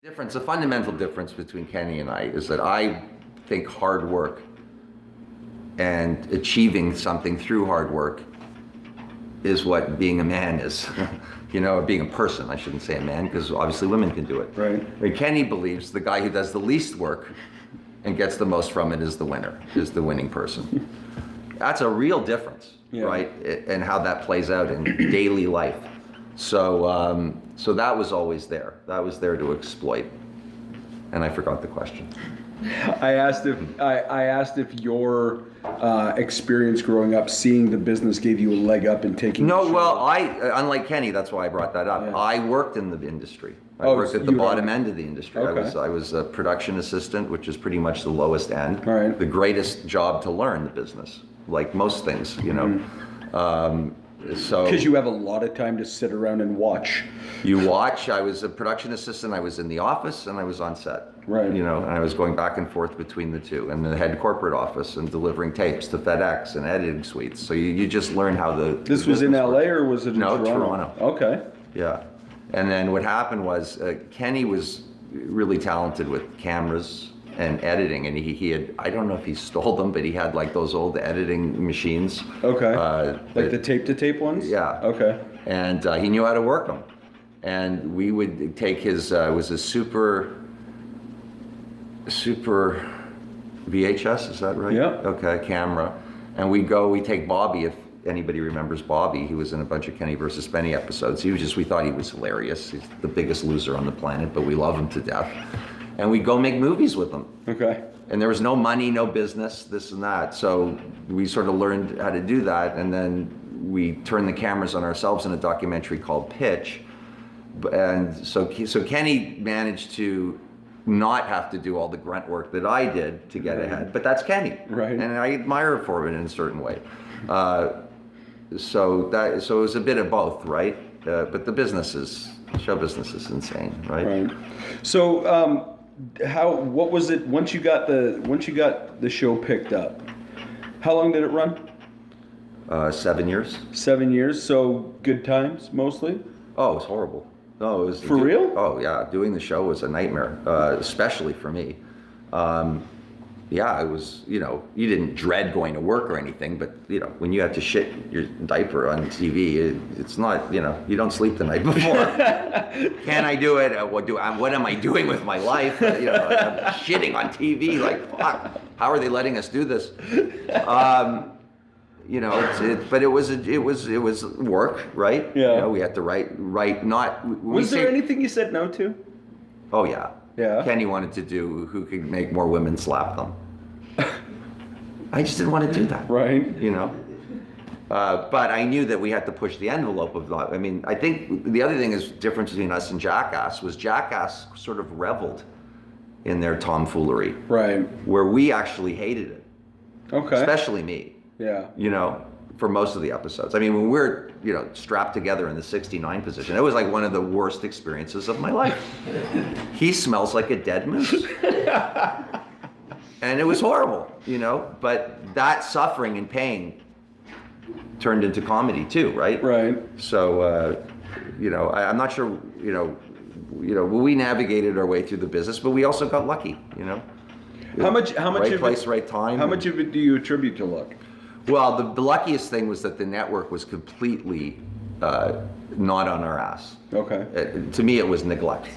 The fundamental difference between Kenny and I is that I think hard work and achieving something through hard work is what being a man is. Or being a person, I shouldn't say a man, because obviously women can do it. Right. And Kenny believes the guy who does the least work and gets the most from it is the winner, is the winning person. That's a real difference, right? And how that plays out in daily life. So that was always there. That was there to exploit. And I forgot the question. I asked if your experience growing up, seeing the business, gave you a leg up in taking. No, well, unlike Kenny, that's why I brought that up. Yeah. I worked in the industry. I worked at the bottom end of the industry. Okay. I was a production assistant, which is pretty much the lowest end. All right. The greatest job to learn the business, like most things, So because you have a lot of time to sit around and watch. You watch. I was a production assistant. I was in the office and I was on set. Right. And I was going back and forth between the two, and the head corporate office, and delivering tapes to FedEx and editing suites. So you just learn how the. This was in LA or was it in Toronto? No, Toronto. Okay. Yeah. And then what happened was Kenny was really talented with cameras and editing, and he had, I don't know if he stole them, but he had like those old editing machines. Okay. Like the tape-to-tape ones? Yeah. Okay. And he knew how to work them. And we would take his, it was a super VHS, is that right? Yeah. Okay, camera. And we take Bobby, if anybody remembers Bobby, he was in a bunch of Kenny versus Spenny episodes. We thought he was hilarious. He's the biggest loser on the planet, but we love him to death. And we'd go make movies with him. Okay. And there was no money, no business, this and that. So we sort of learned how to do that. And then we turned the cameras on ourselves in a documentary called Pitch. And so Kenny managed to not have to do all the grunt work that I did to get ahead. But that's Kenny. Right. And I admire him for it in a certain way. So it was a bit of both, right? But show business is insane, right? Right. So what was it once you got the show picked up? How long did it run? 7 years. 7 years. So good times mostly. Oh, it was horrible. No, it was for real. Oh yeah, doing the show was a nightmare, especially for me. Yeah, it was, you didn't dread going to work or anything, but when you have to shit your diaper on TV, it's not, you don't sleep the night before. Can I do it? What am I doing with my life? I'm shitting on TV, like, fuck, how are they letting us do this? But it was work, right? Yeah. We had to write, not. Was there anything you said no to? Oh yeah. Yeah. Kenny wanted to do who could make more women slap them. I just didn't want to do that. Right. But I knew that we had to push the envelope of that. I mean, I think the other thing is difference between us and Jackass was Jackass sort of reveled in their tomfoolery. Right. Where we actually hated it. Okay. Especially me. Yeah. For most of the episodes. I mean, when we're, strapped together in the 69 position, it was like one of the worst experiences of my life. He smells like a dead moose. And it was horrible, but that suffering and pain turned into comedy too, right? Right. So, I'm not sure, we navigated our way through the business, but we also got lucky, How much right of place, it, right time. How much of it do you attribute to luck? Well, the luckiest thing was that the network was completely not on our ass. Okay. To me, it was neglect.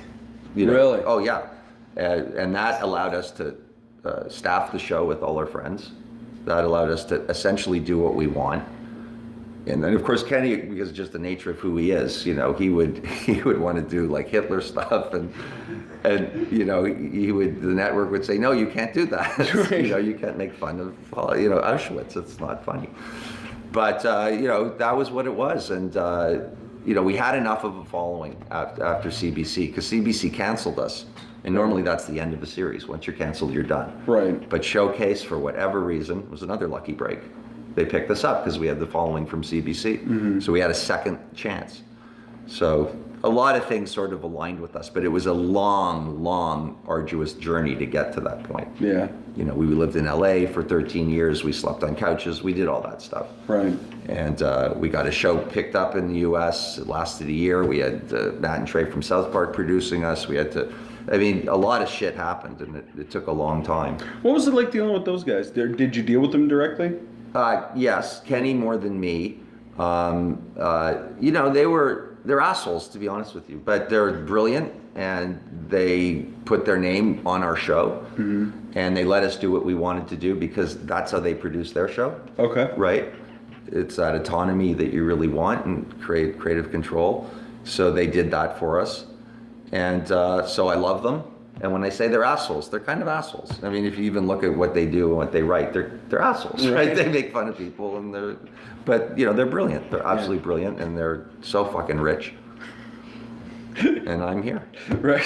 Really? Oh, yeah. And that allowed us to staff the show with all our friends. That allowed us to essentially do what we want. And then, of course, Kenny, because of just the nature of who he is, he would want to do like Hitler stuff, and the network would say, no, you can't do that. Right. You can't make fun of Auschwitz. It's not funny. But that was what it was, and we had enough of a following after CBC, because CBC canceled us. And normally that's the end of a series. Once you're canceled, you're done. Right. But Showcase, for whatever reason, was another lucky break. They picked us up because we had the following from CBC. Mm-hmm. So we had a second chance. So a lot of things sort of aligned with us, but it was a long, long, arduous journey to get to that point. Yeah. We lived in LA for 13 years. We slept on couches. We did all that stuff. Right. And we got a show picked up in the US. It lasted a year. We had Matt and Trey from South Park producing us. We had to I mean, a lot of shit happened, and it took a long time. What was it like dealing with those guys? Did you deal with them directly? Yes, Kenny more than me. You know, they're assholes, to be honest with you, but they're brilliant, and they put their name on our show, and they let us do what we wanted to do because that's how they produce their show. Okay. Right? It's that autonomy that you really want and creative control. So they did that for us. And so I love them. And when I say they're assholes, they're kind of assholes. I mean, if you even look at what they do and what they write, they're assholes, right? They make fun of people, and but you know, they're brilliant. They're absolutely brilliant, and they're so fucking rich. And I'm here. Right.